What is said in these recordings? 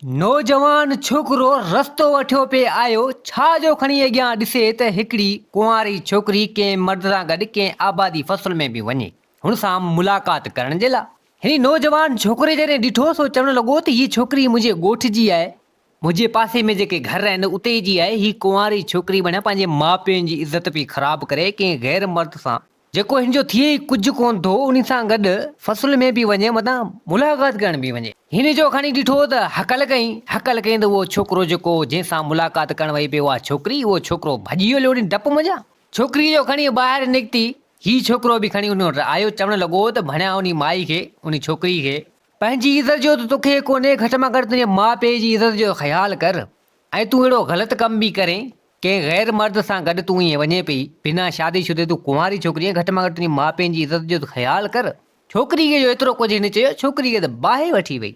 नौजवान छोकरो रस्तो वठियो पे आयो छा जो खणी अॻियां ॾिसे त हिकिड़ी कुंवारी छोकिरी कंहिं मर्द सां गॾु कंहिं आबादी फसल में बि वञे हुन सां मुलाक़ात करण जे लाइ। हिन नौजवान छोकिरे जॾहिं ॾिठो सो चवणु लॻो त हीअ छोकिरी मुंहिंजे ॻोठ जी आहे, मुंहिंजे पासे में जेके घर आहिनि उते जी आहे। हीअ कुंवारी छोकिरी बणिया पंहिंजे माउ पीउनि जी इज़त पई ख़राबु करे कंहिं गैर मर्द सां जेको हिन जो थिए ई कुझु कोन थो उन सां गॾु फसल में बि वञे, मथां मुलाक़ात करण बि वञे। हिन जो खणी ॾिठो त हकल कई त उहो छोकिरो जेको जंहिंसां मुलाक़ात करण वई पई उहा छोकिरी, उहो छोकिरो भॼी वियो ओॾी डप मञा। छोकिरी जो खणी ॿाहिरि निकिती, हीउ छोकिरो बि खणी उन वटि आयो, चवणु लॻो त भणिया उन माई खे, उन छोकिरी खे पंहिंजी इज़त जो त तोखे कोन्हे, घटि में घटि तुंहिंजे माउ पीउ जी इज़त जो ख़्यालु कर। ऐं तूं अहिड़ो ग़लति कमु बि करे कंहिं गैर मर्द सां गॾु तूं ईअं वञे पई बिना शादीशुदे, तूं कुंवारी छोकिरी आहे, घटि में घटि तुंहिंजी माउ पीउ जी इज़त जो त ख़्यालु कर। छोकिरी खे जो एतिरो कुझु हिन चयो, छोकिरी खे त बाहि वठी वई।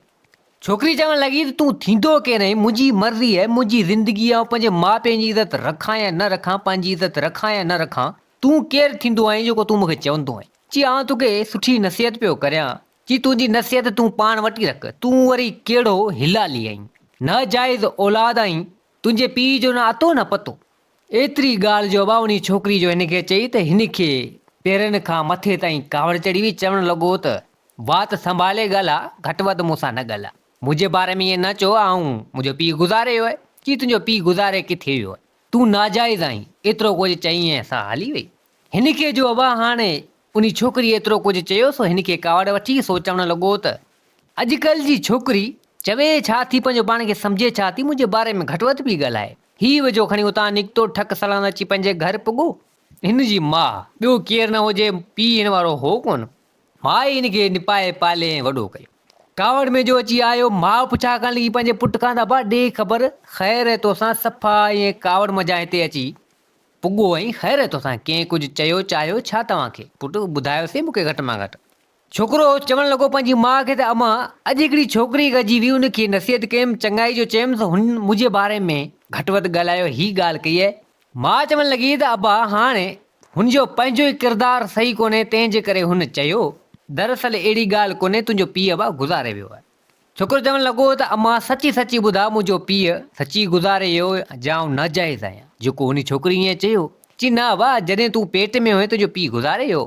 छोकिरी चवणु लॻी त तूं थींदो केरु, मुंहिंजी मर्ज़ी आहे, मुंहिंजी ज़िंदगी आहे, पंहिंजे माउ पीउ जी इज़त रखां या न रखां, पंहिंजी इज़त रखां या न रखां, तूं केरु थींदो आहीं जेको तूं मूंखे चवंदो आहीं। चई आउं तोखे सुठी नसीहत पियो करियां, चई तुंहिंजी नसीहत तूं पाण वठी रख, तूं वरी कहिड़ो हिलाली आहीं, नाजाइज़ औलाद आहीं, तुंहिंजे पीउ जो न अतो न पतो। एतिरी ॻाल्हि जो उन छोकिरी जो हिन खे चई त हिन खे पेरनि खां मथे ताईं कावड़ चढ़ी हुई। चवणु लॻो त वात संभाले ॻाल्हा, घटि वधि मूंसां न ॻाल्हा, मुंहिंजे बारे में ईअं न चओ, मुंहिंजो पीउ गुज़ारे वियो आहे। चई तुंहिंजो पीउ गुज़ारे किथे वियो आहे, तूं नाजाइज़ आहीं। एतिरो कुझु चई ऐं असां हली वई। हिन खे जो हाणे उन छोकिरी एतिरो कुझु चयो सो हिन खे कावड़ वठी सोचणु लॻो त अॼुकल्ह जी छोकिरी चवे छा थी, पंहिंजो पाण खे सम्झे छा थी, मुंहिंजे बारे में घटि वधि बि ॻाल्हाए। हीउ जो खणी उतां निकितो, ठक सलंद अची पंहिंजे घर पुॻो। हिन जी माउ, ॿियो केरु न हुजे, पीउ हिन वारो हो कोन, माउ ई हिन खे निपाए पाले ऐं वॾो कयो। कावड़ में जो अची आयो, माउ पुछा करण लॻी पंहिंजे पुट खां, त ॾे ख़बर, ख़ैर आहे तोसां, सफ़ा ईअं कावड़ मजा हिते अची पुॻो ऐं ख़ैर आहे तोसां, कंहिं कुझु चयो चाहियो छा तव्हांखे, पुटु ॿुधायोसीं मूंखे घटि में घटि। छोकिरो चवणु लॻो पंहिंजी माउ खे त अमां अॼु हिकिड़ी छोकिरी गॾिजी हुई, उनखे नसीहत कयमि, चङाई जो चयमि, हुन मुंहिंजे बारे में घटि वधि ॻाल्हायो, हीअ ॻाल्हि कई आहे। माउ चवणु लॻी त अबा हाणे हुनजो पंहिंजो ई किरदारु सही कोन्हे, तंहिंजे करे हुन चयो, दरअसल अहिड़ी ॻाल्हि कोन्हे, तुंहिंजो पीउ अबा गुज़ारे वियो आहे। छोकिरो चवणु लॻो त अमां सची सची ॿुधा, मुंहिंजो पीउ सची गुज़ारे वियो या नाजाइज़ आहियां, जेको हुन छोकिरी ईअं चयो। चई न अबा, जॾहिं तूं पेट में हुए तुंहिंजो पीउ गुज़ारे वियो।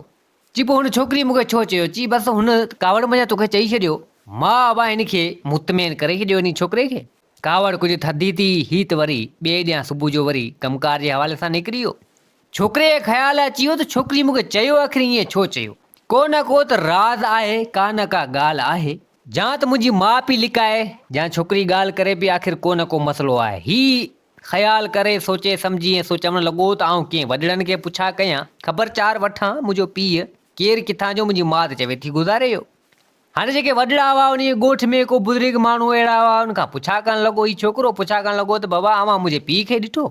चई पोइ हुन छोकिरी मूंखे छो चयो? चई बसि हुन कावड़ मञा तोखे चई छॾियो। मां अबा हिन खे मुतमैन करे छॾियो हिन छोकिरे खे। कावड़ कुझु थधी थी, ही त वरी ॿिए ॾींहुं सुबुह जो वरी कमकार जे हवाले सां निकिरी वियो। छोकिरे खे ख़्यालु अची वियो त छोकिरी मूंखे चयो आख़िर ईअं छो चयो, को न को त राज़ आहे, का न का ॻाल्हि आहे, या त मुंहिंजी माउ पीउ लिकाए, या छोकिरी ॻाल्हि करे पई, आख़िर को न को मसइलो आहे। ही ख़्यालु करे सोचे सम्झी ऐं सोचणु लॻो त आउं कंहिं वॾड़नि खे पुछा कयां, ख़बरचार वठां, मुंहिंजो पीउ केरु किथां जो, मुंहिंजी माउ त चवे थी गुज़ारे वियो। हाणे जेके वॾड़ा हुआ उन ॻोठ में को बुज़ुर्ग माण्हू अहिड़ा हुआ, उनखां पुछा करणु लॻो, ही छोकिरो पुछा करणु लॻो त बाबा अवां मुंहिंजे पीउ खे ॾिठो?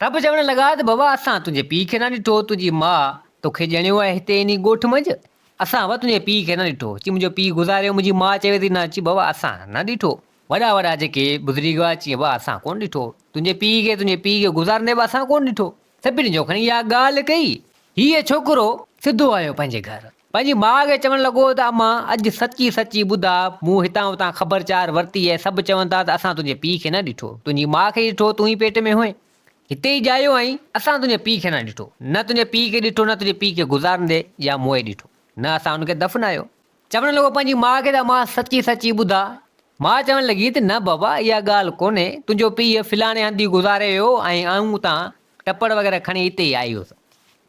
रब चवणु लॻा त बाबा असां तुंहिंजे पीउ खे न ॾिठो, तुंहिंजी माउ तोखे ॼणियो आहे हिते इन ॻोठ मंझि, असां तुंहिंजे पीउ खे न ॾिठो। चई मुंहिंजो पीउ गुज़ारियो, मुंहिंजी माउ चवे थी न। अची बाबा असां न ॾिठो। वॾा वॾा जेके बुज़ुर्ग हुआ अची बाबा असां कोन ॾिठो, तुंहिंजे पीउ खे गुज़ारंदे बि असां कोन ॾिठो। सभिनी जो खणी इहा ॻाल्हि कई। हीअ छोकिरो सिधो आयो पंहिंजे घर, पंहिंजी माउ खे चवणु लॻो त अमां अॼु सची सची ॿुधा, मूं हितां हुतां ख़बरचार वरिती आहे, सभु चवनि था त असां तुंहिंजे पीउ खे न ॾिठो, तुंहिंजी माउ खे ॾिठो, तूं ई पेट में हुए, हिते ई ॼायो आहीं, असां तुंहिंजे पीउ खे न ॾिठो, न तुंहिंजे पीउ खे ॾिठो, न तुंहिंजे पीउ खे गुज़ारंदे या मोए ॾिठो, न असां हुनखे दफ़नायो। चवणु लॻो पंहिंजी माउ खे त अमां सची सची ॿुधा। माउ चवणु लॻी त न बाबा इहा ॻाल्हि कोन्हे, तुंहिंजो पीउ फिलाणे हंधि गुज़ारे वियो ऐं आऊं तां टपड़ वग़ैरह खणी हिते ई आई हुअसि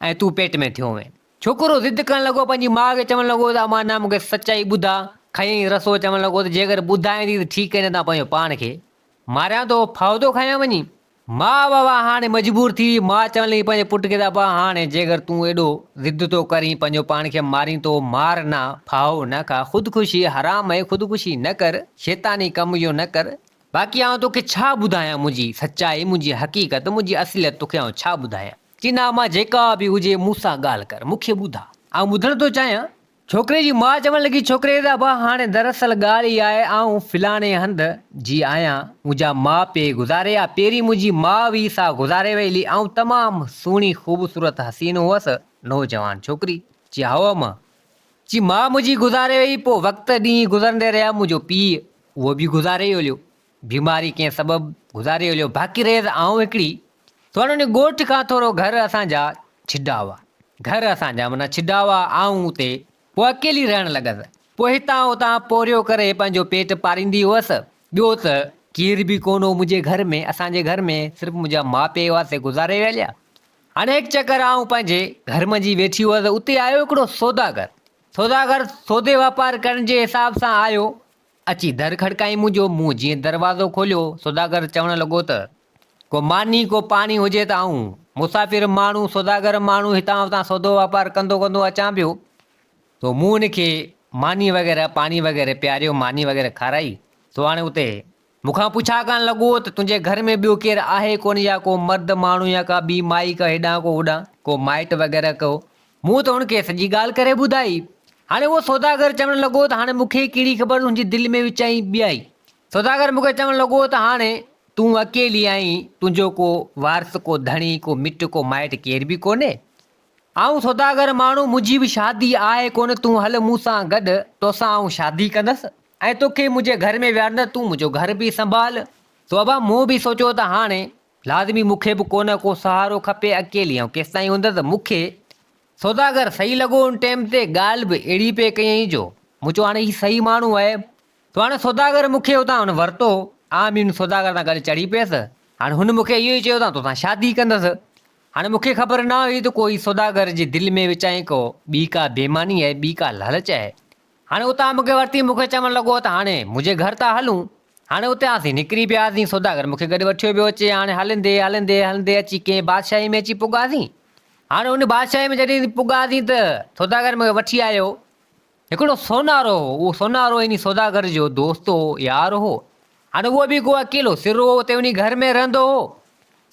ऐं तूं पेट में थियो हुए। छोकिरो ज़िद करणु लॻो, पंहिंजी माउ खे चवणु लॻो त अमां न मूंखे सचाई ॿुधा। खईं रसो, चवणु लॻो त जेकर ॿुधाईंदी त ठीकु आहे, न त पंहिंजो पाण खे मारियां थो, फ़ाइदो खयां वञी। माउ बाबा हाणे मजबूर थी, माउ चवणु लॻी पंहिंजे पुट खे त अबा हाणे जेकर तूं एॾो ज़िद थो करीं, पंहिंजो पाण खे मारीं थो, मार न, फाहो न खा, ख़ुदकुशी हराम आहे, ख़ुदकुशी न कर, शैतानी कमु इहो न कर। बाक़ी आउं तोखे छा ॿुधायां, मुंहिंजी सचाई, मुंहिंजी हक़ीक़त, मुंहिंजी असलियत तोखे आउं छा ॿुधायां। चई न मां जेका बि हुजे मूंसां ॻाल्हि कर, मूंखे ॿुधा, आउं ॿुधणु थो चाहियां। छोकिरे जी माउ चवणु लॻी छोकिरे त अबा हाणे दरअसल ॻाल्हि इहा आहे, आउं फिलाणे हंधि जी आहियां, मुंहिंजा माउ पीउ गुज़ारे विया, पहिरीं मुंहिंजी माउ हुई सा गुज़ारे वई हली, ऐं तमामु सुहिणी ख़ूबसूरत हसीन हुअसि, नौजवान छोकिरी। चई हा मां। चई माउ मुंहिंजी गुज़ारे वई, पोइ वक़्तु ॾींहुं गुज़रंदे रहिया, मुंहिंजो पीउ उहो बि गुज़ारे वियो हलियो। बीमारी कंहिं सबबु गुज़ारे हलियो। बाक़ी रहे आऊं हिकिड़ी तो हाणे उन ॻोठ खां थोरो घर असांजा छिडा हुआ, घर असांजा माना छिडा हुआ। आऊं उते पोइ अकेली रहणु लॻसि। पोइ हितां हुतां पोरियो करे पंहिंजो पेट पारींदी हुअसि। ॿियो त केर बि कोन हो मुंहिंजे घर में। असांजे घर में सिर्फ़ु मुंहिंजा माउ पीउ हुआ, से गुज़ारे विया। हाणे हिकु चकर आऊं पंहिंजे घर में जी वेठी हुअसि, उते आयो हिकिड़ो सौदागर सौदे वापारु करण जे हिसाब सां आयो। अची दर खड़काई मुंहिंजो। मूं जीअं दरवाज़ो खोलियो, सौदागर चवणु लॻो त को मानी को पाणी हुजे त आऊं मुसाफ़िर माण्हू सौदागर माण्हू हितां हुतां सौदो वापारु कंदो कंदो अचां पियो। तो मूं हुनखे मानी वग़ैरह पाणी वग़ैरह पियारियो, मानी वग़ैरह खाराई। तो हाणे उते मूंखां पुछा करणु लॻो त तुंहिंजे घर में ॿियो केरु आहे कोन, या को मर्द माण्हू या का ॿी माई का हेॾां को होॾां को माइट वग़ैरह को। मूं त हुनखे सॼी ॻाल्हि करे ॿुधाई। हाणे उहो सौदागर चवणु लॻो त हाणे मूंखे कहिड़ी ख़बर तुंहिंजी दिलि में विचाई ॿियाई। सौदागर मूंखे चवणु लॻो त हाणे तूं अकेली आहीं, तुंहिंजो को वारिस को धणी को मिट को माइट केर बि कोन्हे। आऊं सौदागर माण्हू, मुंहिंजी बि शादी आहे कोन, तूं हल मूं सां गॾु, तोसां आऊं शादी कंदसि ऐं तोखे मुंहिंजे घर में विहारंदसि, तूं मुंहिंजो घर बि संभाल। तो अबा मूं बि सोचियो त हाणे लाज़मी मूंखे बि कोन को सहारो खपे, अकेली ऐं केसि ताईं हूंदसि। मूंखे सौदागर सही लॻो उन टाइम ते, ॻाल्हि बि अहिड़ी पे कयईं जो मूं चयो हाणे हीउ सही माण्हू आहे। तो हाणे सौदागर मूंखे हुतां हुन वरितो, आउं बि हुन सौदागर सां गॾु चढ़ी पियसि। हाणे हुन मूंखे इहो ई चयो त तोसां शादी कंदसि। हाणे मूंखे ख़बर न हुई त कोई सौदागर जे दिलि में विचाई को ॿी का बेईमानी आहे, ॿी का लालच आहे। हाणे उतां मूंखे वरिती, मूंखे चवणु लॻो त हाणे मुंहिंजे घर था हलूं। हाणे उतां निकिरी पियासीं, सौदागर मूंखे गॾु वठियो पियो अचे। हाणे हलंदे हलंदे हलंदे अची कंहिं बादशाही में अची पुॻासीं। हाणे हुन बादशाही में जॾहिं पुॻासीं त सौदागर मूंखे वठी आयो हिकिड़ो सोनारो हो। उहो सोनारो इन सौदागर जो दोस्त हो, यार हो। हाणे उहो बि को अकेलो सिरो हो, उते वञी घर में रहंदो हो।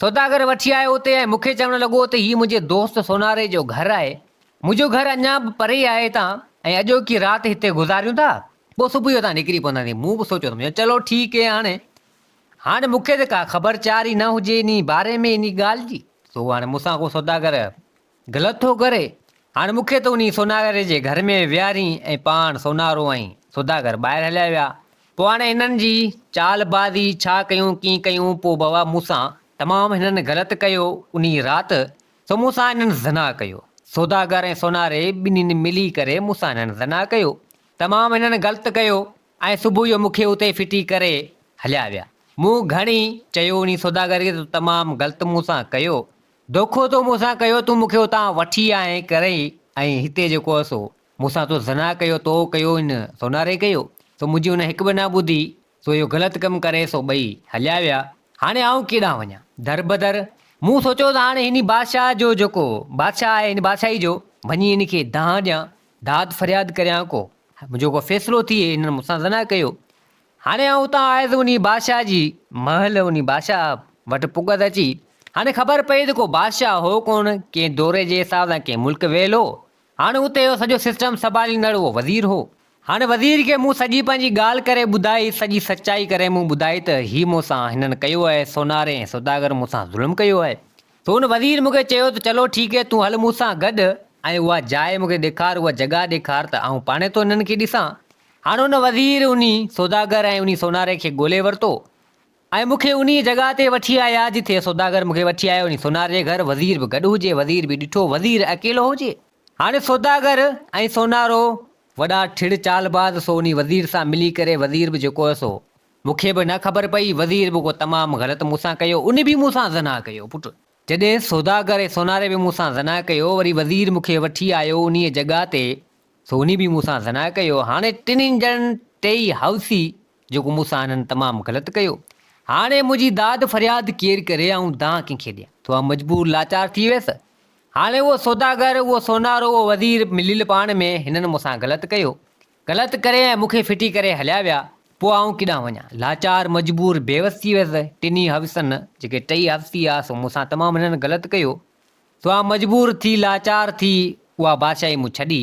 सौदागर वठी आयो उते ऐं मूंखे चवणु लॻो त हीउ मुंहिंजे दोस्त सोनारे जो घरु आहे। मुंहिंजो घरु अञा बि परे आहे हितां ऐं अॼो की राति हिते गुज़ारियूं था, पोइ सुबुह जो तव्हां निकिरी पवंदासीं। मूं बि सोचियो त चलो ठीकु आहे। हाणे मूंखे त का ख़बर चार ई न हुजे इन बारे में, इन ॻाल्हि जी। सो हाणे मूंसां को सौदागर ग़लति थो करे। हाणे मूंखे त उन सोनारे जे घर में विहारी ऐं पाण सोनारो ऐं सौदागर ॿाहिरि हलिया विया। पोइ हाणे हिननि जी चालबाज़ी छा कयूं कीअं कयूं, पोइ बाबा मूंसां तमामु हिननि ग़लति कयो। उन राति सो मूंसां हिननि ज़ना कयो। सौदागर ऐं सोनारे ॿिन्हिनि मिली करे मूंसां हिननि ज़ना कयो, तमामु हिननि ग़लति कयो। ऐं सुबुह जो मूंखे उते फिटी करे हलिया विया। मूं घणी चयो उन सौदागर खे त तमामु ग़लति मूंसां कयो, धोखो तो मूंसां कयो, तूं मूंखे उतां वठी आएं करे ऐं हिते जेको आहे सो मूंसां तो ज़ना कयो, तो कयो हिन सोनारे कयो। सो मुंहिंजी हुन हिकु बि न ॿुधी, सो इहो ग़लति कमु करे सो ॿई हलिया विया। हाणे आऊं केॾां वञा दर बदर। मूं सोचियो त हाणे हिन बादशाह जो जेको बादशाह आहे, हिन बादशाही जो वञी हिन खे दाह ॾियां, दाद फरियाद करियां, को मुंहिंजो को फ़ैसिलो थिए, हिननि मूंसां ज़ना कयो। हाणे आऊं उतां आयुसि उन बादशाह जी महल, उन बादशाह वटि पुॻत अची। हाणे ख़बर पई त को बादशाह हो कोन, कंहिं दौरे जे हिसाब सां कंहिं मुल्क वेल हो। हाणे उते जो सॼो सिस्टम संभालींदड़ उहो वज़ीर हो। हाणे वज़ीर खे मूं सॼी पंहिंजी ॻाल्हि करे ॿुधाई, सॼी सचाई करे मूं ॿुधाई त हीउ मूंसां हिननि कयो आहे, सोनारे ऐं सौदागर मूंसां ज़ुल्म कयो आहे। त हुन वज़ीर मूंखे चयो त चलो ठीकु आहे, तूं हल मूंसां गॾु ऐं उहा जाइ मूंखे ॾेखार, उहा जॻह ॾेखार त आऊं पाणे तो हिननि खे ॾिसां। हाणे हुन वज़ीर उन सौदागर ऐं उन सोनारे खे ॻोल्हे वरितो ऐं मूंखे उन जॻह ते वठी आया जिथे सौदागर मूंखे वठी आयो उन सोनारे जे घर। वज़ीर बि गॾु हुजे, वज़ीर बि ॾिठो वज़ीर अकेलो हुजे। हाणे सौदागर ऐं सोनारो वॾा ठिड़ चालबाज़, सो उन वज़ीर सां मिली करे वज़ीर बि जेको आहे सो मूंखे बि न ख़बर पई, वज़ीर बि को तमामु ग़लति मूंसां कयो, उन बि मूंसां ज़ना कयो। पुटु जॾहिं सौदागर ऐं सोनारे बि मूंसां ज़ना कयो, वरी वज़ीर मूंखे वठी आयो उन जॻह ते, सो उन बि मूंसां ज़ना कयो। हाणे टिनिनि ॼणनि टेई हवसी जेको मूंसां हिननि तमामु ग़लति कयो। हाणे मुंहिंजी दाद फरियाद केरु करे, ऐं दाह कंहिंखे ॾियां, तो आउं मजबूर लाचार थी वियसि। हाणे उहो सौदागर, उहो सोनारो, उहो वज़ीर मिलियल पाण में हिननि मूंसां ग़लति कयो, ग़लति करे ऐं मूंखे फिटी करे हलिया विया। पोइ आउं केॾां वञा, लाचार मजबूर बेवस थी वियसि। टिनी हवसनि जेके टई हवसी आहे सो मूंसां तमामु हिननि ग़लति कयो। सो आउं मजबूर थी, लाचार थी उहा बादशाही मूं छॾी।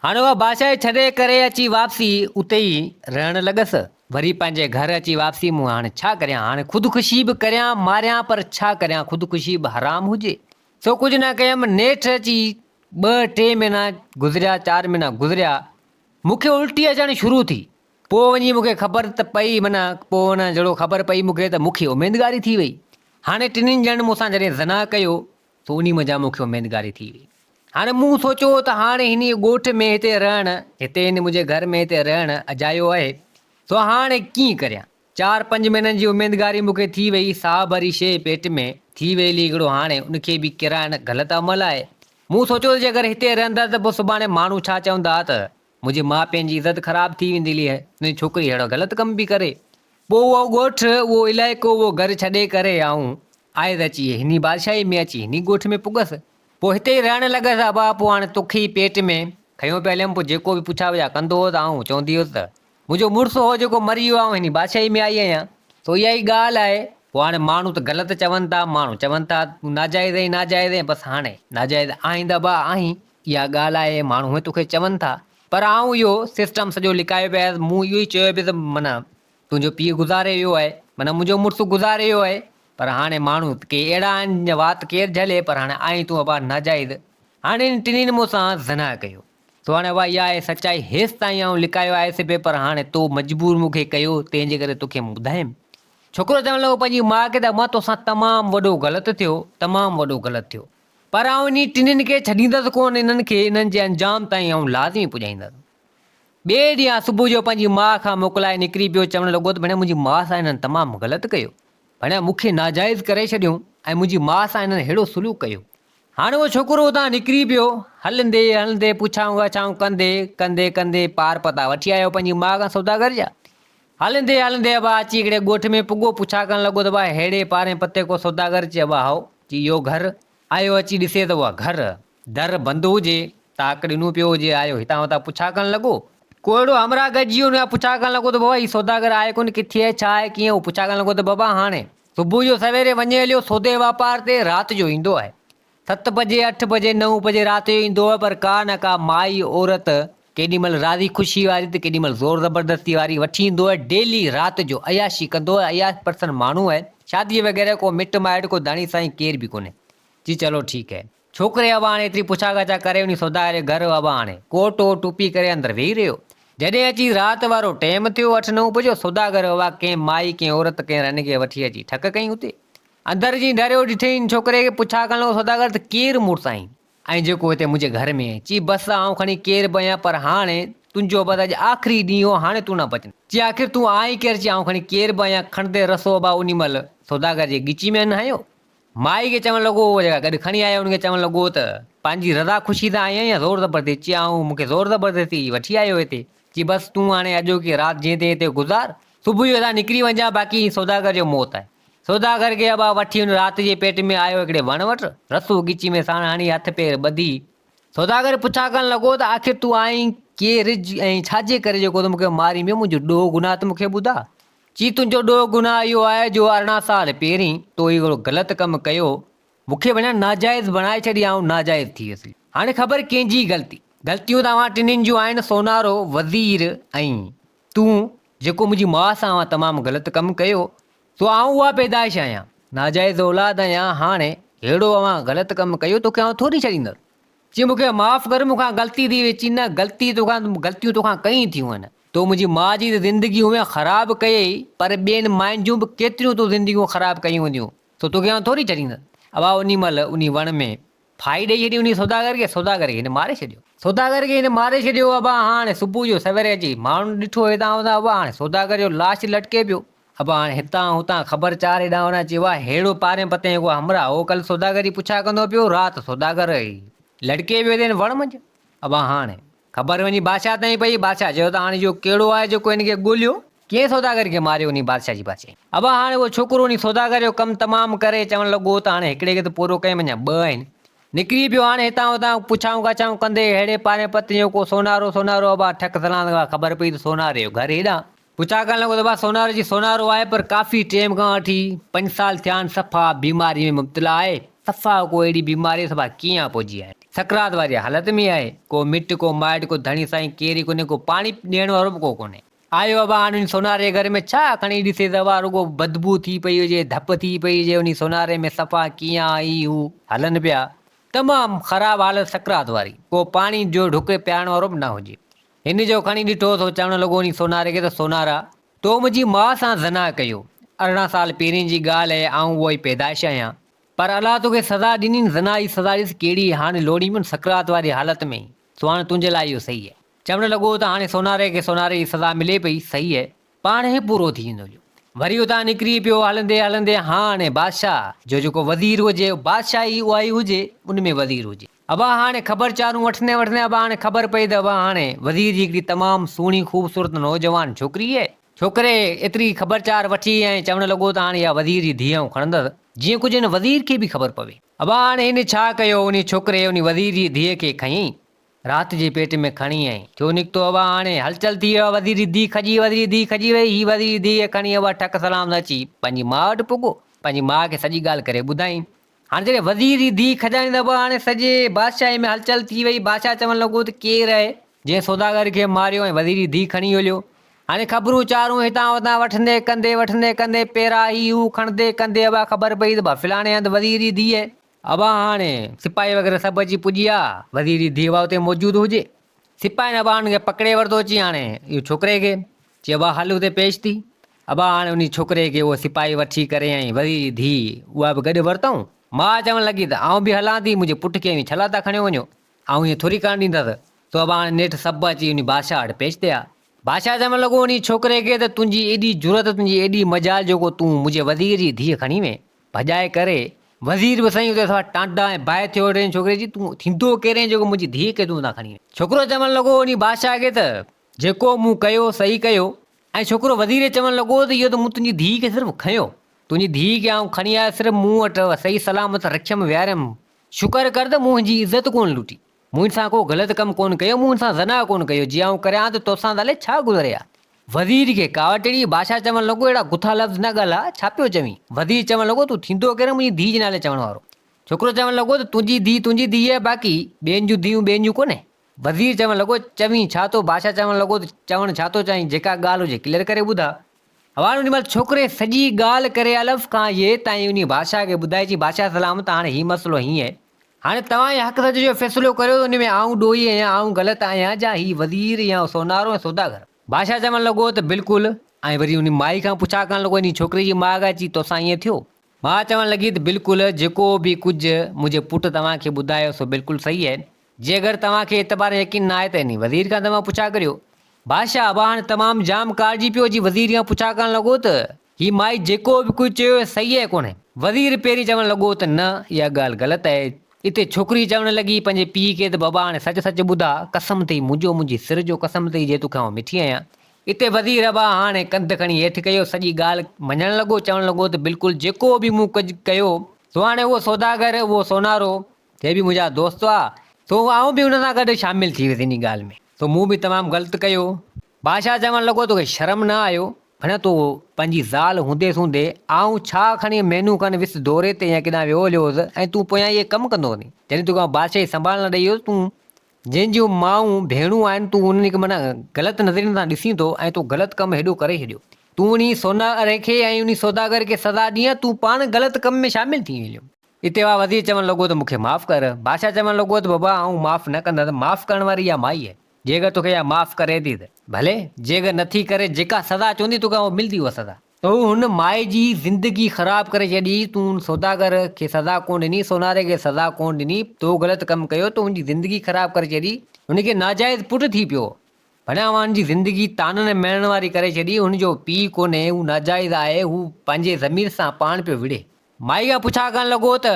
हाणे उहा बादशाही छॾे करे अची वापसी उते ई रहणु लॻसि। वरी पंहिंजे घर अची वापसी मूं हाणे छा करियां, हाणे ख़ुदकुशी बि करियां मारियां, पर छा करियां, ख़ुदकुशी बि हराम हुजे। सो कुझु न कयमि। नेठि अची 2-3 महीना गुज़रिया, 4 महीना गुज़रिया, मूंखे उल्टी अचणु शुरू थी। पोइ वञी मूंखे ख़बर त पई, माना पोइ न जहिड़ो ख़बर पई मूंखे त मूंखे उमेदगारी थी वई। हाणे टिनिनि ॼणनि मूंसां जॾहिं ज़ना कयो त उन मज़ा मूंखे उमेदगारी थी वई। हाणे मूं सोचियो त हाणे हिन ॻोठ में हिते रहणु, हिते हिन मुंहिंजे घर में हिते रहणु अजायो आहे, सो हाणे कीअं करियां। 4-5 महीननि जी उमेदगारी मूंखे थी वई, साह भरी शइ पेट में थी वई हिकिड़ो, हाणे उनखे बि किराइणु ग़लति अमल आहे। मूं सोचियो त अगरि हिते रहंदा त पोइ सुभाणे माण्हू छा चवंदा त मुंहिंजे माउ पीउ जी इज़त ख़राबु थी वेंदी आहे, मुंहिंजी छोकिरी अहिड़ो ग़लति कमु बि करे। पोइ उहो ॻोठु, उहो इलाइक़ो, उहो घरु छॾे करे आऊं आहे त अची हिन बादशाही में अची हिन ॻोठ में पुगसि। पोइ हिते ई रहणु लॻसि। अबा पोइ हाणे तोखे ई पेट में खयों पिया हलियमि। पोइ जेको बि पुछा वञा कंदो हो त आऊं चवंदी हुअसि त मुंहिंजो मुड़ुसु हो जेको मरी वियो आहे, हिन बादशाही में आई आहियां। सो इहा ई ॻाल्हि आहे। पोइ हाणे माण्हू त ग़लति चवनि था, माण्हू चवनि था तूं नाजाइज़ आहीं, नाजाइज़ आहीं। बसि हाणे नाजाइज़ आहीं त बा आहीं, इहा ॻाल्हि आहे। माण्हू तोखे चवनि था, पर आऊं इहो सिस्टम सॼो लिकायो पिया। मूं इहो ई चयो पियो त माना तुंहिंजो पीउ गुज़ारे वियो आहे, माना मुंहिंजो मुड़ुसु गुज़ारे वियो आहे, पर हाणे माण्हू के अहिड़ा आहिनि, वात केरु झले, पर हाणे आहीं तूं अबा नाजाइज़। हाणे इन टिनिनि मूंसां ज़ना कयो। तो हाणे उहा इहा आहे सचाई। हेसि ताईं आऊं लिकायो आहे पेपर, हाणे तो मजबूर मूंखे कयो, तंहिंजे करे तोखे मूं ॿुधायमि। छोकिरो चवणु लॻो पंहिंजी माउ खे त मां तोसां तमामु वॾो ग़लति थियो, तमामु वॾो ग़लति थियो, पर आऊं इन टिनिनि खे छॾींदसि कोन। इन्हनि खे, इन्हनि जे अंजाम ताईं आऊं लाज़मी पुॼाईंदसि। ॿिए ॾींहुं सुबुह जो पंहिंजी माउ खां मोकिलाए निकिरी पियो। चवणु लॻो त भेण मुंहिंजी माउ सां हिननि तमामु ग़लति कयो, भेण मूंखे नाजाइज़ करे छॾियो ऐं मुंहिंजी माउ सां हिननि अहिड़ो सुलूक कयो। हाणे उहो छोकिरो उतां निकिरी पियो, हलंदे हलंदे पुछाऊं ॻाछाऊं कंदे कंदे कंदे पार पता वठी आयो पंहिंजी माउ खां सौदागर जा। हलंदे हलंदे अबा अची हिकिड़े ॻोठ में पुॻो। पुछा करणु लॻो त भाई अहिड़े पारे पते को सौदागर चए अबा हाओ जी इहो घरु आयो। अची ॾिसे त उहा घरु दर बंदि हुजे, ताक ॾिनो पियो हुजे। आयो हितां हुतां पुछा करणु लॻो, को अहिड़ो हमरा गॾिजी वियो। पुछा करणु लॻो त बाबा हीउ सौदागर आहे कोन, किथे आहे, छा आहे, कीअं। पुछा करणु लॻो त बाबा हाणे सुबुह जो सवेरे वञे हलियो सौदे वापार ते, राति जो ईंदो आहे। 7 बजे 8 बजे 9 बजे राति जो ईंदो आहे, पर का न का माई औरत केॾी महिल राज़ी ख़ुशी वारी त केॾी महिल ज़ोर ज़बरदस्ती वारी वठी ईंदो आहे। डेली राति जो अयाशी कंदो आहे। 80% माण्हू आहे, शादी वग़ैरह को मिट माइट को दाणी साईं केरु बि कोन्हे। जी चलो ठीकु है। छोकिरे अबा हाणे एतिरी पुछा गाछा करे उन सौदागर घर अबा हाणे कोट वोट टुपी करे अंदरि वेही रहियो। जॾहिं अची राति वारो टाइम थियो 8-9 बजे, सौदागर अबा कंहिं माई कंहिं औरत कंहिं रन खे वठी अची ठक कईं हुते। अंदरि जी डरियो ॾिठईं छोकिरे खे। पुछा करणु लॻो सौदागर त केरु मुड़ुसु आहीं ऐं जेको हिते मुंहिंजे घर में आहे। चई बसि आऊं खणी केरु बि आहियां, पर हाणे तुंहिंजो बसि अॼु आख़िरी ॾींहुं हो, हाणे तूं न बचंदे। चई आख़िर तूं आई केरु? चई आऊं खणी केरु बि आहियां। खणंदे रसो अबा उन महिल सौदागर जे ॻिची में न हयो। माई खे चवणु लॻो, जेका गॾु खणी आयो उनखे चवणु लॻो त पंहिंजी रज़ा ख़ुशी त आई आहीं या ज़ोर ज़बरदस्ती? चई आऊं मूंखे ज़ोर ज़बरदस्ती वठी आयो हिते। चई बसि तूं हाणे अॼो की राति जीअं ते हिते गुज़ार, सुबुह जो असां निकिरी वञा, बाक़ी सौदागर जो मौत आहे। सौदागर खे अबा वठी हुन राति जे पेट में आयो हिकिड़े वण वटि, रसो ॻिची में साण हणी हथ पेर ॿधी। सौदागर पुछा करणु लॻो त आख़िर तूं आई केरु ऐं छाजे करे जेको त मूंखे मारी वियो? मुंहिंजो ॾोह गुनाह त मूंखे ॿुधा। चई तुंहिंजो ॾोह गुनाह इहो आहे जो 18 साल पहिरीं तो हिकिड़ो ग़लति कमु कयो, मूंखे वञा नाजाइज़ बणाए छॾी, आऊं नाजाइज़ थी वियुसि। हाणे ख़बर कंहिंजी ग़लती? ग़लतियूं तव्हां टिनिनि जूं आहिनि, सोनारो, वज़ीर ऐं तूं जेको मुंहिंजी माउ सां तमामु ग़लति कमु कयो। सो आऊं उहा पैदाइश आहियां, नाजाइज़ औलाद आहियां। हाणे अहिड़ो अवां ग़लति कमु कयो, तोखे आऊं थोरी छॾींदुसि। चई मूंखे माफ़ु कर, मूंखां ग़लती थी वई। चई न ग़लती तोखां, ग़लतियूं तोखां कई थियूं आहिनि। तो मुंहिंजी माउ जी त ज़िंदगी उहे ख़राबु कयई, पर ॿियनि मायुनि जूं बि केतिरियूं तूं ज़िंदगियूं ख़राबु कयूं हूंदियूं, सो तोखे आऊं थोरी छॾींदुसि। अबा उन महिल उन वण में फाई ॾेई छॾी उन सौदागर खे। सौदागर खे हिन मारे छॾियो। सौदागर खे हिन मारे छॾियो। अबा हाणे सुबुह जो सवेरे अची माण्हुनि ॾिठो हितां हुतां, अबा हाणे सौदागर जो लाश लटके पियो। अबा हाणे हितां हुतां ख़बर चार हेॾां होॾां। चयो आहे अहिड़ो पारे पते को हमरा हो कल सौदागर जी पुछा कंदो पियो, राति सौदागर लटके पियो हिन वण मंझि। अबा हाणे ख़बर वञी बादशाह ताईं पई। बादशाह चयो त हाणे जो कहिड़ो आहे जेको हिनखे ॻोल्हियो, कंहिं सौदागर खे मारियो उन बादशाह जी पासे। अबा हाणे उहो छोकिरो उन सौदागर जो कमु तमामु करे चवणु लॻो त हाणे हिकिड़े खे त पूरो कयमि, अञा 2 आहिनि। निकिरी पियो हाणे हितां हुतां पुछाऊं ॻाछाऊं कंदे अहिड़े पारे पते जो को सोनारो सोनारो। अबा ठक सलाह ख़बर पई त सोनारे जो घर हेॾां। पुछा करणु लॻो त भाउ सोनारो जी सोनारो आहे, पर काफ़ी टाइम खां वठी 5 साल थिया आहिनि, सफ़ा बीमारी में मुब्तला आहे। सफ़ा को अहिड़ी बीमारी सफ़ा कीअं पहुची आहे, सकरात वारी हालत में आहे। को मिट को माइट को धणी साईं केरु कोन्हे, को पाणी ॾियण वारो बि को कोन्हे। आयो अबा हाणे सोनारे घर में छा खणी ॾिसे त अबा रुॻो बदबू थी पई हुजे, धप थी पई हुजे उन सोनारे में। सफ़ा कीअं आई हू हलनि पिया, तमामु ख़राबु हालत सकरात वारी। को पाणी जो ढुक पियारण वारो बि न हुजे। इन जो खणी ॾिठो तो चवणु लॻो नी सोनारे खे त सोनारा तो मुंहिंजी माउ सां ज़ना कयो। 18 साल पहिरीं जी ॻाल्हि आहे, आऊं उहा ई पैदाइश आहियां। पर अलाह तोखे सज़ा ॾिनी, ज़ना जी सज़ा ॾिस कहिड़ी हाणे लोड़ी में सकरात वारी हालत में, सो हाणे तुंहिंजे लाइ इहो सही आहे। चवणु लॻो त हाणे सोनारे खे सोनारे जी सज़ा मिले पई, सही आहे, पाण ई पूरो थी वेंदो। वरी उतां निकिरी पियो हलंदे हलंदे, हाणे बादशाह जो जेको वज़ीर हुजे, बादशाही उहा ई हुजे, उन में वज़ीर हुजे। अबा हाणे ख़बर चारूं वठंदे वठंदे अबा हाणे ख़बर पई त अबा हाणे वज़ीर जी हिकिड़ी तमामु सुहिणी ख़ूबसूरत नौजवान छोकिरी आहे। छोकिरे एतिरी ख़बरचार वठी ऐं चवणु लॻो त हाणे इहा वज़ीर जी धीअ खणंदसि, जीअं कुझु हिन वज़ीर खे बि ख़बर पवे। अबा हाणे हिन छा कयो, उन छोकिरे उन वज़ीर जी धीअ खे खयईं, राति जे पेट में खणी आई, थियो निकितो। अबा हाणे हलचल थी वियो, वज़ीर जी धीअ खजी, वज़ीर जी धीअ खजी वई। ही वज़ीर जी धीअ खणी अबा ठक सलाम अची पंहिंजी माउ वटि पुॻो, पंहिंजी माउ खे सॼी ॻाल्हि करे ॿुधाईं। हाणे जॾहिं वज़ीर जी धीअ खजाइणी त हाणे सॼे बादशाही में हलचल थी वई। बादशाह चवणु लॻो त केरु आहे जंहिं सौदागर खे मारियो ऐं वज़ीर जी धीअ खणी हलियो। हाणे ख़बरूं चारूं हितां हुतां वठंदे कंदे पहिरां ही हू खणंदे कंदे अबा ख़बर पई त फलाणे हंधि वज़ीर जी धीअ। अबा हाणे सिपाही वग़ैरह सभु अची पुॼी विया, वज़ीर जी धीअ उते मौजूदु हुजे। सिपाही अबा हुनखे पकिड़े वरितो अची, हाणे इहो छोकिरे खे चई अबा हल हुते पेश थी। अबा हाणे उन छोकिरे खे उहो सिपाही वठी करे ऐं वज़ीर जी धीअ उहा बि गॾु वरितऊं। मां चवणु लॻी त आउं बि हलां थी, मुंहिंजे पुट खे छला था खणी वञो, ऐं ईअं थोरी करणु ॾींदसि। तो अबा हाणे नेठि सभु अची उन बादशाह वटि पेश थिया। बादशाह चवणु लॻो उन छोकिरे खे त तुंहिंजी एॾी ज़रूरत, तुंहिंजी एॾी मजाल जेको तूं मुंहिंजे वज़ीर जी धीअ खणी वएं भॼाए करे। वज़ीर बि साईं उते सभु टांडा ऐं बाहि थियो टे छोकिरे जी, तूं थींदो केरे जेको मुंहिंजी धीअ खे तूं था खणी वएं। छोकिरो चवणु लॻो उन बादशाह खे त जेको मूं कयो सही कयो। ऐं छोकिरो वज़ीर चवणु लॻो त इहो त मूं तुंहिंजी धीअ खे सिर्फ़ु खयो, तुंहिंजी धीअ खे आउं खणी आयो सिर्फ़ु मूं वटि सही सलामत रखियमि विहारियमि। शुक्र कर त मूं मुंहिंजी इज़त कोन लुटी, मूं सां को ग़लति कमु कोन कयो, मूं सां ज़ना कोन कयो। जीअं आउं करियां त तोसां ताले छा गुज़रे आहे। वज़ीर खे कावट ॾिनी। बादशाह चवणु लॻो अहिड़ा गुथा लफ़्ज़ न ॻाल्हाए, छा पियो चवीं। वज़ीर चवणु लॻो तूं थींदो केरु मुंहिंजी धीअ जे नाले चवण वारो। छोकिरो चवणु लॻो त तुंहिंजी धीअ आहे, बाक़ी ॿियनि जूं धीअूं ॿियनि जूं कोन्हे। वज़ीर चवणु लॻो चवीं छा थो। बादशाह चवणु लॻो त चवणु छा थो चाहीं, जेका ॻाल्हि हुजे क्लियर करे ॿुधा। हाणे उन महिल छोकिरे सॼी ॻाल्हि करे अलफ़ खां ये ताईं उन बादशाह खे ॿुधाइजी, बादशाह सलामत हाणे हीउ मसइलो हीअं आहे, हाणे तव्हां जे हक़ सच जो फ़ैसिलो करियो, उन में आउं ॾोही आहियां, आउं ग़लति आहियां, जा ही वज़ीर या सोनारो ऐं सौदागर। बादशाह चवणु लॻो त बिल्कुलु। ऐं वरी उन माई खां पुछा करणु लॻो, इन छोकिरी जी माउ खां अची तोसां ईअं थियो। मां चवणु लॻी त बिल्कुलु जेको बि कुझु मुंहिंजे पुटु तव्हांखे ॿुधायो सो बिल्कुलु सही आहे। जे अगरि तव्हांखे एतबार यकीन न आहे त इन वज़ीर खां तव्हां पुछा करियो। बादशाह अबा हाणे तमामु जाम कारिजी पियो अची वज़ीर खां पुछा करणु लॻो त ही माई जेको बि कुझु चयो सही आहे कोन्हे। वज़ीर पहिरीं चवणु लॻो त न, इहा ॻाल्हि ग़लति आहे। इते छोकिरी चवणु लॻी पंहिंजे पीउ खे त बाबा हाणे सच सच ॿुधा, कसम अथई मुंहिंजे सिर जो कसम अथई, जे तोखां आउं मिठी आहियां। इते वज़ीर अबा हाणे कंध खणी हेठि कयो, सॼी ॻाल्हि मञणु लॻो, चवणु लॻो त बिल्कुलु जेको बि मूं कुझु कयो सो हाणे उहो सौदागर, उहो सोनारो जे बि मुंहिंजा दोस्त आहे, सो आउं बि हुन सां गॾु शामिलु थी वियुसि इन ॻाल्हि में, सो मूं बि तमामु ग़लति कयो। बादशाह चवणु लॻो तोखे शर्म न आयो, भला तूं पंहिंजी ज़ाल हूंदे सूंदे आउं छा खणी मेनू खनि विस दौरे ते या किथां वियो हलियो हुउसि, ऐं तूं पोयां इहे कमु कंदो वञी। जॾहिं तोखां बादशाही संभालणु ॾेई वियुसि, तूं जंहिंजूं माऊं भेणूं आहिनि तूं उन्हनि खे माना ग़लति नज़रियुनि सां ॾिसी थो, ऐं तूं ग़लति कमु हेॾो करे छॾियो। तूं उन सोनारे खे ऐं उन सौदागर खे सज़ा ॾींहं, तूं पाण ग़लति कम में शामिलु थी वियो। इते वाह वज़ीर चवणु लॻो त मूंखे माफ़ु कर। बादशाह चवणु लॻो त बाबा आउं माफ़ु न कंदसि, माफ़ु करण वारी इहा माई आहे। जे अगरि तोखे इहा माफ़ु करे थी त भले, जे अगरि नथी करे, जेका सज़ा चवंदी तोखे उहा मिलंदी उहा सज़ा। त हुन माई जी ज़िंदगी ख़राबु करे छॾी। तूं सौदागर खे सज़ा कोन ॾिनी, सोनारे खे सज़ा कोन ॾिनी, तो ग़लति कमु कयो, तो हुनजी ज़िंदगी ख़राबु करे छॾी। हुनखे नाजाइज़ पुटु थी पियो, भला हुनजी ज़िंदगी ताननि मिलण वारी करे छॾी। हुनजो पीउ कोन्हे, हू नाजाइज़ आहे, हू पंहिंजे ज़मीर सां पाण पियो विढ़े। माई खां पुछा करणु लॻो त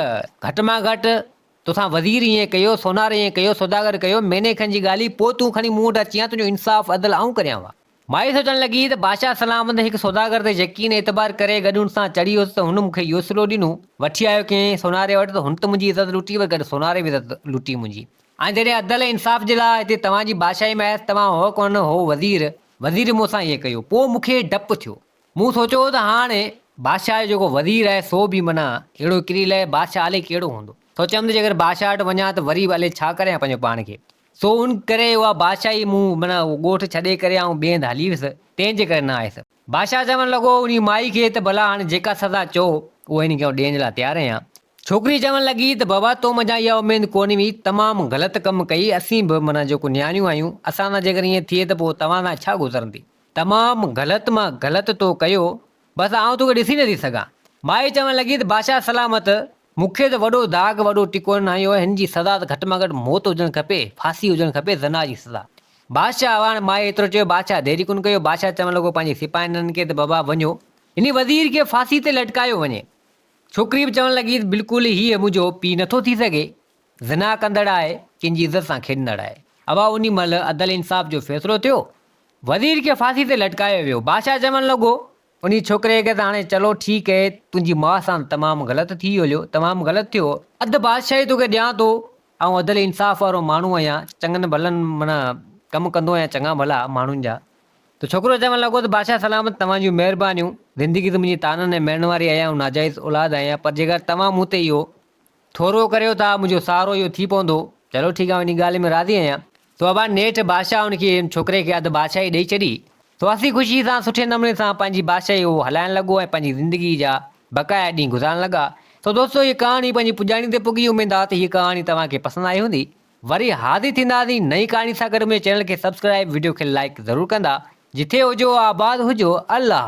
घटि मां घटि तोसां वज़ीर ईअं कयो, सोनारे ईअं कयो, सौदागर कयो, महीने खनि जी ॻाल्हि, पोइ तूं खणी मूं वटि अची आ, तुंहिंजो इंसाफ़ अदल आउं करियांव। माई सोचणु लॻी त बादशाह सलामत हिकु सौदागर ते यकीन एतबार करे गॾु हुन सां चढ़ी वियुसि, त हुन मूंखे इहो सिलो ॾिनो, वठी आयो कंहिं सोनारे वटि, त हुन त मुंहिंजी इज़त लुटी, वरी गॾु सोनारे बि इज़त लुटी मुंहिंजी। ऐं जॾहिं अदल इंसाफ़ जे लाइ हिते तव्हांजी बादशाही में आयसि, तव्हां हो कोन हो वज़ीर मूंसां ईअं कयो, पोइ मूंखे डपु थियो। मूं सोचियो त हाणे बादशाह जो जेको वज़ीर आहे सो बि माना अहिड़ो किरी लाइ बादशाह हले कहिड़ो हूंदो। सोचियमि त जेकर बादशाह वटि वञा त वरी हले छा करियां पंहिंजो पाण खे, सो उन करे उहा बादशाही मूं माना उहो ॻोठु छॾे करे ऐं ॿिए हंधि हली वियुसि, तंहिंजे करे न आयुसि। बादशाह चवणु लॻो उन माई खे त भला हाणे जेका सज़ा चओ उहा हिन खे ॾियण जे लाइ तयारु आहियां। छोकिरी चवणु लॻी त बाबा तो मुंहिंजा इहा उमेद कोन हुई, तमामु ग़लति कमु कई, असीं बि माना जेको न्याणियूं आहियूं असां सां जेकर ईअं थिए त पोइ तव्हां सां छा गुज़रंदी, तमामु ग़लति मां ग़लति तो कयो, बसि आउं तोखे ॾिसी नथी सघां। माई चवणु लॻी त बादशाह सलामत, मूंखे त वॾो दाग़ वॾो टिको न आयो, हिन जी सज़ा त घटि में घटि मौत हुजणु खपे, फांसी हुजणु खपे, ज़ना जी सज़ा। बादशाह हाणे माई एतिरो चयो, बादशाह देरी कोन कयो, बादशाह चवणु लॻो पंहिंजे सिपाहीनि खे त बाबा वञो इन वज़ीर खे फांसी ते लटकायो वञे। छोकिरी बि चवणु लॻी बिल्कुलु हीअ मुंहिंजो पीउ नथो थी सघे, ज़ना कंदड़ आहे, कंहिंजी इज़त सां खेॾंदड़ आहे। अबा उन महिल अदल इंसाफ़ जो फ़ैसिलो थियो, वज़ीर खे फांसी ते लटकायो वियो। बादशाह चवणु लॻो उन छोकिरे खे त हाणे चलो ठीकु आहे, तुंहिंजी माउ सां तमामु ग़लति थी वियो, तमामु ग़लति थियो, अधु बादशाही तोखे ॾियां थो, ऐं अदल इंसाफ़ वारो माण्हू आहियां, चङनि भलनि माना कमु कंदो आहियां चङा भला माण्हुनि जा। त छोकिरो चवणु लॻो त बादशाह सलामत, तव्हांजूं महिरबानियूं, ज़िंदगी त मुंहिंजी ताननि ऐं महण वारी आहियां, ऐं नाजाइज़ औलाद आहियां, पर जेकर तव्हां मूं ते इहो थोरो करियो था, मुंहिंजो सहारो इहो थी पवंदो, चलो ठीकु आहे, इन ॻाल्हि में राज़ी आहियां। तो अबा नेठि बादशाह हुनखे छोकिरे खे अधु बादशाही ॾेई छॾी, तो हसी ख़ुशी सां सुठे नमूने सां पंहिंजी बादशाही उहो हलाइणु लॻो ऐं पंहिंजी ज़िंदगी जा बक़ाया ॾींहं गुज़ारणु लॻा। तो दोस्तो हीअ कहाणी पंहिंजी पुॼाणी ते पुॻी, उमेद आहे त हीअ कहाणी तव्हांखे पसंदि आई हूंदी। वरी हाज़िर थींदासीं नई कहाणी सां गॾु। मुंहिंजे चैनल खे सब्सक्राइब, वीडियो खे लाइक ज़रूरु कंदा। जिथे हुजो आबाद हुजो, अल्लाह।